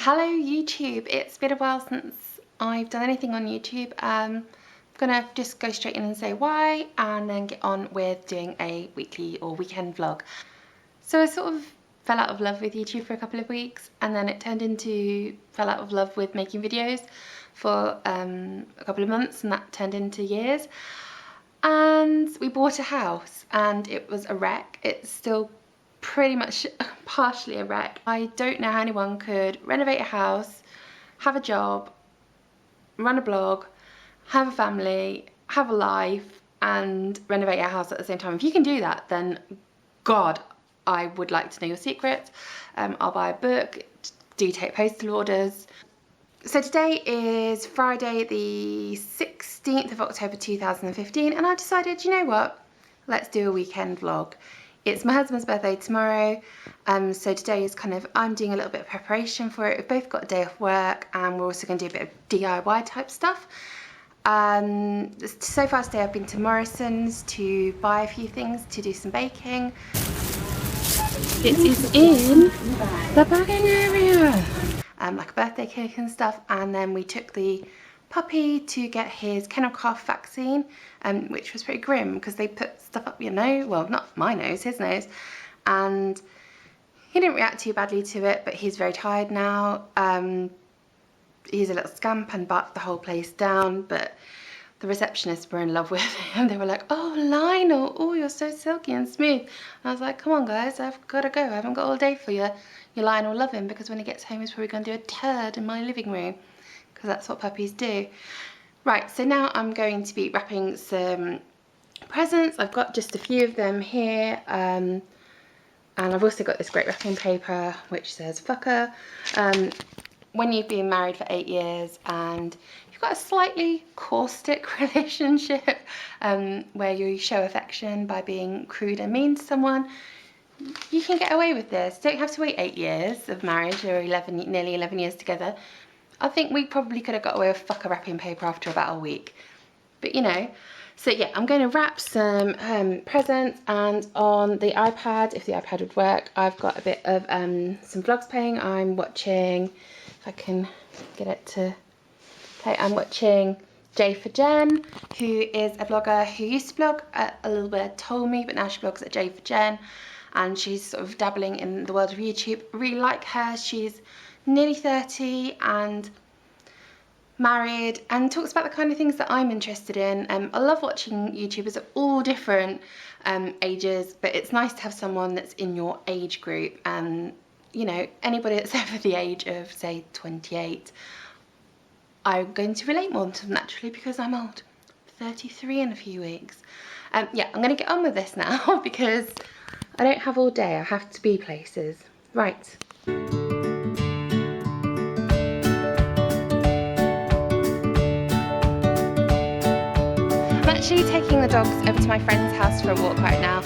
Hello YouTube, it's been a while since I've done anything on YouTube. I'm gonna just go straight in and say why and then get on with doing a weekly or weekend vlog. So I sort of fell out of love with YouTube for a couple of weeks, and then it turned into fell out of love with making videos for a couple of months, and that turned into years. And we bought a house and it was a wreck. It's still pretty much partially a wreck. I don't know how anyone could renovate a house, have a job, run a blog, have a family, have a life, and renovate a house at the same time. If you can do that, then God, I would like to know your secrets. I'll buy a book, do take postal orders. So today is Friday the 16th of October 2015, and I decided, you know what, let's do a weekend vlog. It's my husband's birthday tomorrow, so today is kind of, I'm doing a little bit of preparation for it. We've both got a day off work, and we're also going to do a bit of DIY type stuff. So far today I've been to Morrison's to buy a few things to do some baking. It is in the bagging area. Like a birthday cake and stuff, and then we took the puppy to get his kennel cough vaccine, which was pretty grim because they put stuff up your nose, well, not my nose, his nose, and he didn't react too badly to it, but he's very tired now. He's a little scamp and barked the whole place down, but the receptionists were in love with him. They were like, oh, Lionel, oh, you're so silky and smooth. And I was like, come on guys, I've got to go. I haven't got all day for your Lionel loving, because when he gets home he's probably going to do a turd in my living room, because that's what puppies do. Right, so now I'm going to be wrapping some presents. I've got just a few of them here, and I've also got this great wrapping paper which says fucker. When you've been married for 8 years and you've got a slightly caustic relationship, where you show affection by being crude and mean to someone, you can get away with this. You don't have to wait 8 years of marriage, or nearly 11 years together. I think we probably could have got away with fucker wrapping paper after about a week. But you know, so yeah, I'm going to wrap some presents, and on the iPad, if the iPad would work, I've got a bit of some vlogs playing. I'm watching, if I can get it to play, I'm watching J for Jen, who is a blogger who used to blog at a little bit Told Me, but now she blogs at J for Jen, and she's sort of dabbling in the world of YouTube. I really like her. She's nearly 30 and married, and talks about the kind of things that I'm interested in. I love watching YouTubers of all different ages, but it's nice to have someone that's in your age group, and you know, anybody that's over the age of say 28, I'm going to relate more to them naturally because I'm old. 33 in a few weeks. Yeah, I'm going to get on with this now because I don't have all day. I have to be places. Right. I'm actually taking the dogs over to my friend's house for a walk right now.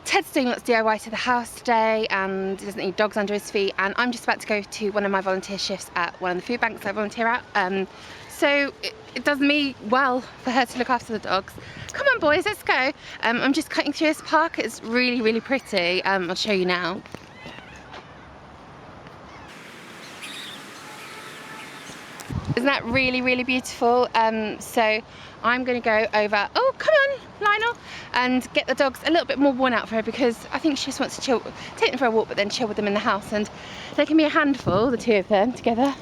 Ted's doing lots of DIY to the house today and he doesn't need dogs under his feet, and I'm just about to go to one of my volunteer shifts at one of the food banks I volunteer at. So it does me well for her to look after the dogs. Come on boys, let's go. I'm just cutting through this park. It's really, really pretty. I'll show you now. Isn't that really, really beautiful? So I'm going to go over, oh come on Lionel, and get the dogs a little bit more worn out for her, because I think she just wants to chill, take them for a walk but then chill with them in the house, and they can be a handful, the two of them together.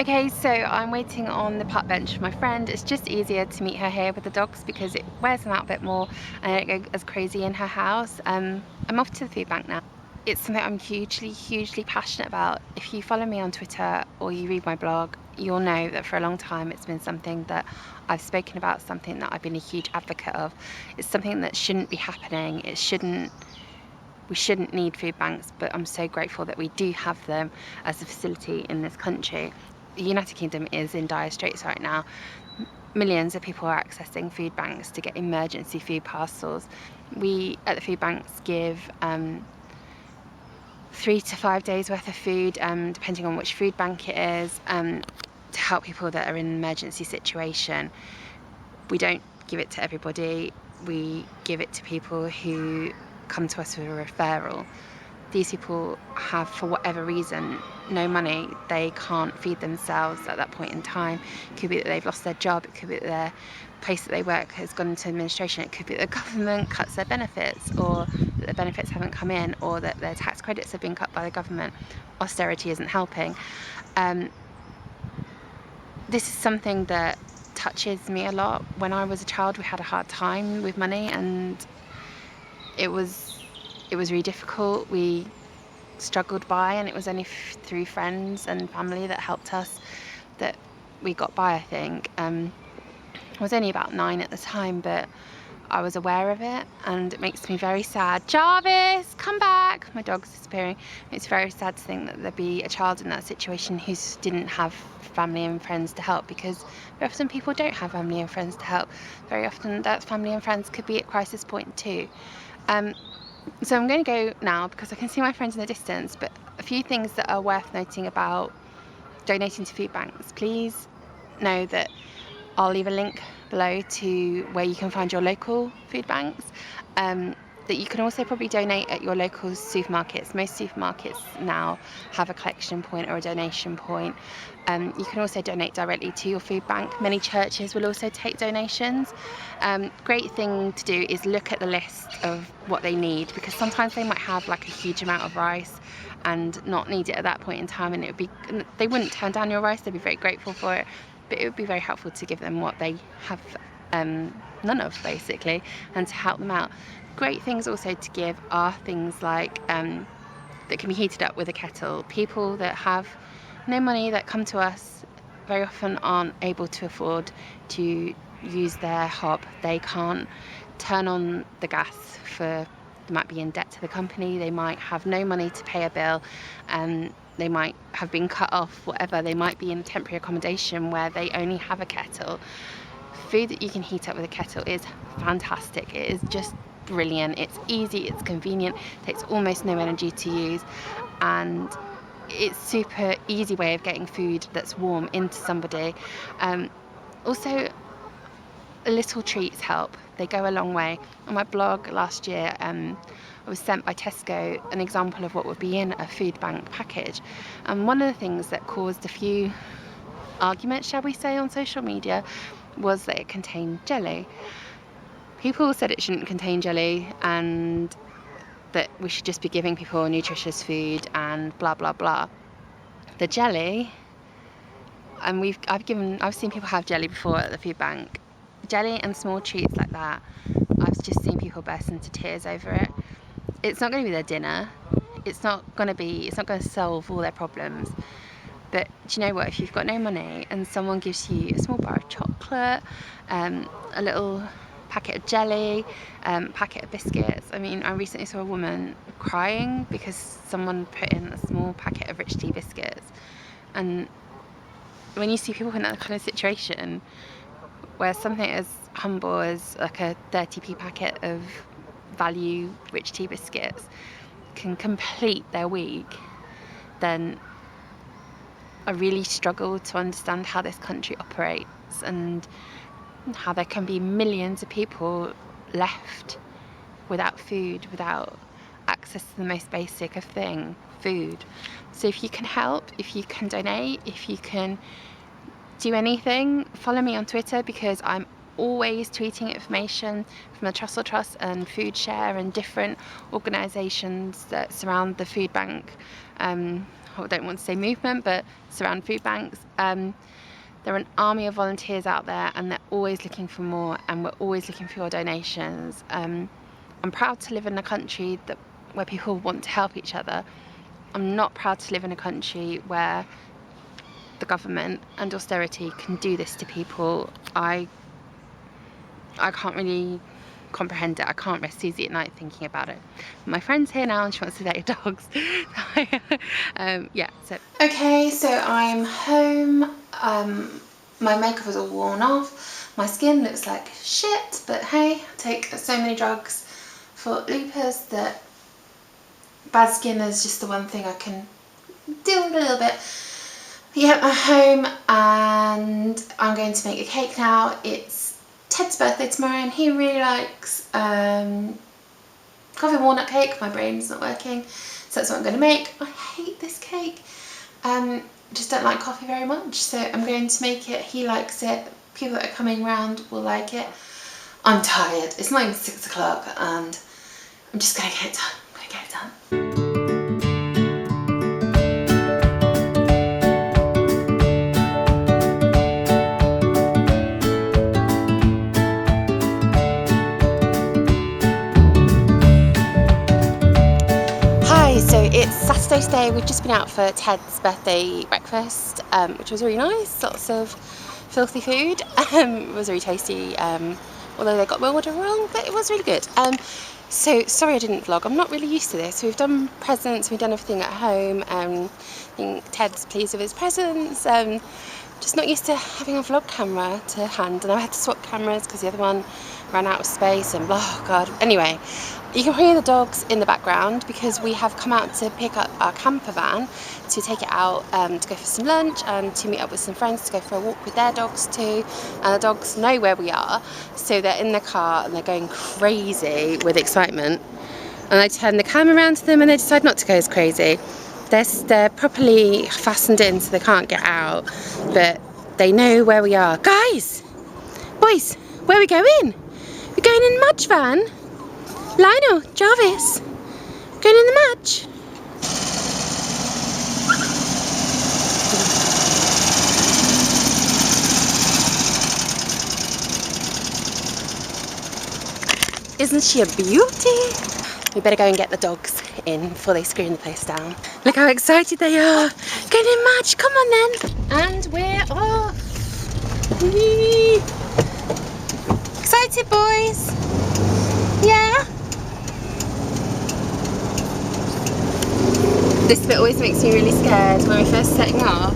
Okay, so I'm waiting on the park bench for my friend. It's just easier to meet her here with the dogs because it wears them out a bit more and I don't go as crazy in her house. I'm off to the food bank now. It's something I'm hugely passionate about. If you follow me on Twitter or you read my blog, you'll know that for a long time it's been something that I've spoken about, something that I've been a huge advocate of. It's something that shouldn't be happening. We shouldn't need food banks, but I'm so grateful that we do have them as a facility in this country. The United Kingdom is in dire straits right now. Millions of people are accessing food banks to get emergency food parcels. We at the food banks give 3 to 5 days worth of food, depending on which food bank it is, to help people that are in an emergency situation. We don't give it to everybody. We give it to people who come to us with a referral. These people have, for whatever reason, no money. They can't feed themselves at that point in time. It could be that they've lost their job. It could be that their place that they work has gone into administration. It could be that the government cuts their benefits, or that the benefits haven't come in, or that their tax credits have been cut by the government. Austerity isn't helping. This is something that touches me a lot. When I was a child, we had a hard time with money, and it was really difficult. We struggled by, and it was only through friends and family that helped us that we got by, I think. I was only about 9 at the time, but I was aware of it, and it makes me very sad. Jarvis, come back! My dog's disappearing. It's very sad to think that there'd be a child in that situation who didn't have family and friends to help, because very often people don't have family and friends to help. Very often that family and friends could be at crisis point too. So I'm going to go now because I can see my friends in the distance, but a few things that are worth noting about donating to food banks. Please know that I'll leave a link below to where you can find your local food banks. That you can also probably donate at your local supermarkets. Most supermarkets now have a collection point or a donation point. You can also donate directly to your food bank. Many churches will also take donations. Great thing to do is look at the list of what they need, because sometimes they might have like a huge amount of rice and not need it at that point in time, and they wouldn't turn down your rice. They'd be very grateful for it, but it would be very helpful to give them what they have none of, basically, and to help them out. Great things also to give are things like that can be heated up with a kettle. People that have no money that come to us very often aren't able to afford to use their hob. They can't turn on the gas they might be in debt to the company, they might have no money to pay a bill, and they might have been cut off, whatever. They might be in temporary accommodation where they only have a kettle. Food that you can heat up with a kettle is fantastic. It is just brilliant. It's easy, it's convenient, takes almost no energy to use, and it's super easy way of getting food that's warm into somebody. Also, little treats help. They go a long way. On my blog last year, I was sent by Tesco an example of what would be in a food bank package, and one of the things that caused a few arguments, shall we say, on social media was that it contained jelly. People said it shouldn't contain jelly, and that we should just be giving people nutritious food and blah blah blah. The jelly, and I've seen people have jelly before at the food bank. Jelly and small treats like that, I've just seen people burst into tears over it. It's not going to be their dinner. It's not going to solve all their problems. But do you know what? If you've got no money and someone gives you a small bar of chocolate, a little packet of jelly, packet of biscuits. I mean, I recently saw a woman crying because someone put in a small packet of rich tea biscuits. And when you see people in that kind of situation, where something as humble as like a 30p packet of value rich tea biscuits can complete their week, then I really struggle to understand how this country operates, and how there can be millions of people left without food, without access to the most basic of thing, food. So if you can help, if you can donate, if you can do anything, follow me on Twitter, because I'm always tweeting information from the Trussell Trust and Food Share and different organisations that surround the food bank. I don't want to say movement, but surround food banks. There are an army of volunteers out there, and they're always looking for more, and we're always looking for your donations. I'm proud to live in a country where people want to help each other. I'm not proud to live in a country where the government and austerity can do this to people. I can't really comprehend it. I can't rest easy at night thinking about it. My friend's here now and she wants to date dogs. Okay, so I'm home. My makeup is all worn off. My skin looks like shit, but hey, I take so many drugs for lupus that bad skin is just the one thing I can deal with a little bit. Yeah, I'm home and I'm going to make a cake now. It's Ted's birthday tomorrow and he really likes coffee and walnut cake. My brain's not working, so that's what I'm going to make. I hate this cake. Just don't like coffee very much, so I'm going to make it. He likes it. People that are coming round will like it. I'm tired. It's not even 6 o'clock, and I'm just going to get it done. I'm going to get it done. So it's Saturday today. We've just been out for Ted's birthday breakfast, which was really nice. Lots of filthy food. It was really tasty, although they got my order wrong, but it was really good. So sorry I didn't vlog. I'm not really used to this. We've done presents, we've done everything at home. I think Ted's pleased with his presents. Just not used to having a vlog camera to hand, and I had to swap cameras because the other one ran out of space and blah, oh god. Anyway, you can hear the dogs in the background because we have come out to pick up our camper van to take it out to go for some lunch and to meet up with some friends to go for a walk with their dogs too. And the dogs know where we are, so they're in the car and they're going crazy with excitement. And I turn the camera around to them and they decide not to go as crazy. They're properly fastened in so they can't get out, but they know where we are. Guys! Boys! Where are we going? We're going in the Mudge van. Lionel, Jarvis, going in the Mudge. Isn't she a beauty? We better go and get the dogs in before they scream the place down. Look how excited they are. Going in Mudge, come on then. And we're off. Whee! Excited, boys? Yeah? This bit always makes me really scared when we're first setting off,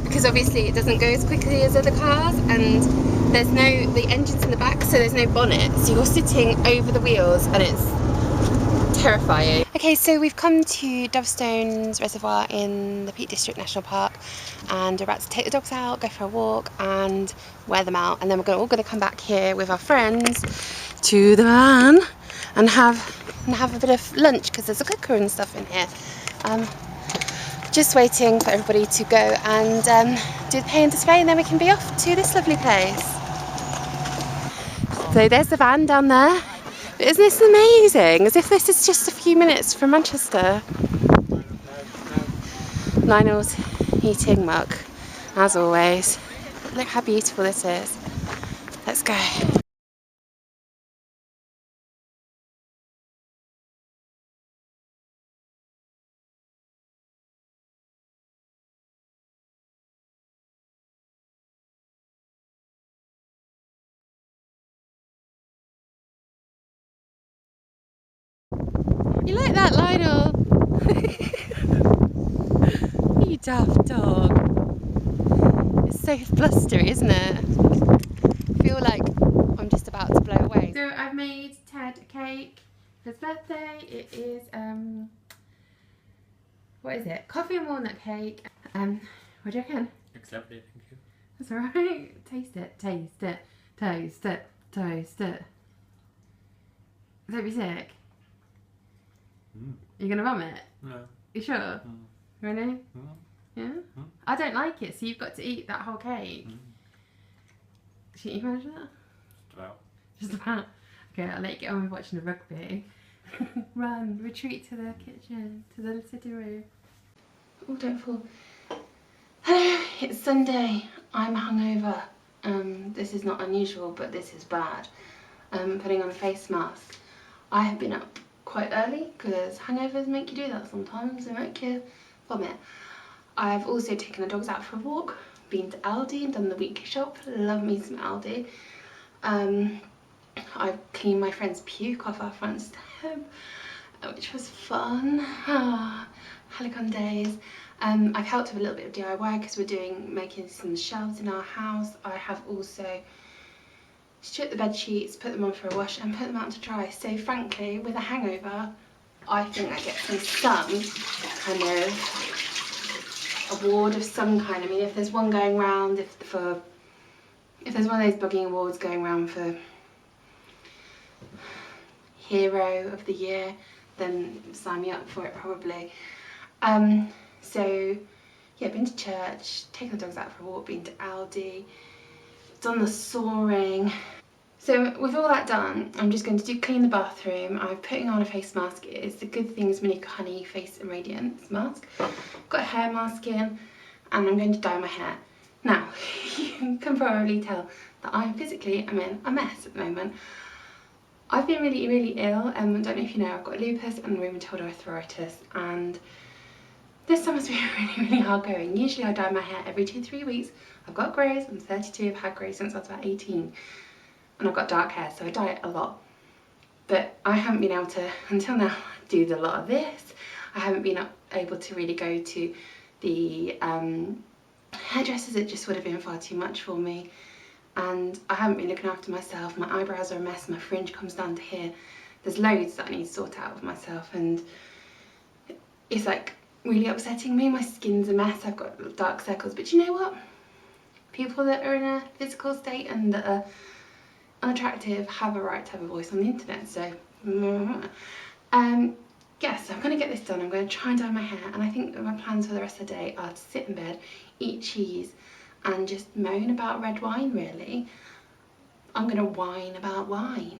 because obviously it doesn't go as quickly as other cars, and the engine's in the back, so there's no bonnet, so you're sitting over the wheels and it's terrifying. Okay, so we've come to Dovestones Reservoir in the Peak District National Park, and we're about to take the dogs out, go for a walk and wear them out, and then we're all going to come back here with our friends to the van and have a bit of lunch, because there's a cooker and stuff in here. Just waiting for everybody to go and do the pay and display, and then we can be off to this lovely place. So there's the van down there. Isn't this amazing? As if this is just a few minutes from Manchester. Lionel's eating muck, as always. Look how beautiful this is. Let's go. You like that, Lionel? You daft dog. It's so blustery, isn't it? I feel like I'm just about to blow away. So I've made Ted a cake for his birthday. It is, what is it? Coffee and walnut cake. What do you reckon? Looks lovely, thank you. That's alright. Taste it, taste it, taste it, taste it. Don't be sick. You're gonna vomit? No. You sure? Really? Yeah? I don't like it, so you've got to eat that whole cake. Can you manage that? Just about. Just about? Okay, I'll let you get on with watching the rugby. Run, retreat to the kitchen, to the sitting room. Oh, don't fall. Hello, it's Sunday. I'm hungover. This is not unusual, but this is bad. Putting on a face mask. I have been up quite early because hangovers make you do that sometimes. They make you vomit. I've also taken the dogs out for a walk, been to Aldi and done the weekly shop. Love me some Aldi. I've cleaned my friend's puke off our front step, which was fun. Helicon days. I've helped with a little bit of DIY because we're making some shelves in our house. I have also stripped the bed sheets, put them on for a wash and put them out to dry. So frankly, with a hangover, I think I get some kind of award of some kind. I mean, if there's one going round, if there's one of those bugging awards going round for hero of the year, then sign me up for it probably. So yeah, been to church, taken the dogs out for a walk, been to Aldi, done the soaring. So with all that done, I'm just going to clean the bathroom. I'm putting on a face mask. It's the Good Things Manuka Honey Face and Radiance mask. Got a hair mask in, and I'm going to dye my hair. Now, you can probably tell that I physically am in a mess at the moment. I've been really, really ill, and I don't know if you know, I've got lupus and rheumatoid arthritis, and this summer's been really, really hard going. Usually I dye my hair every 2-3 weeks. I've got greys, I'm 32, I've had greys since I was about 18. And I've got dark hair, so I dye it a lot. But I haven't been able to, until now, do a lot of this. I haven't been able to really go to the hairdressers. It just would have been far too much for me. And I haven't been looking after myself. My eyebrows are a mess, my fringe comes down to here. There's loads that I need to sort out with myself, and it's like really upsetting me. My skin's a mess, I've got dark circles. But you know what? People that are in a physical state and that are unattractive have a right to have a voice on the internet. So yes, I'm going to get this done. I'm going to try and dye my hair, and I think that my plans for the rest of the day are to sit in bed, eat cheese, and just moan about red wine really. I'm going to whine about wine.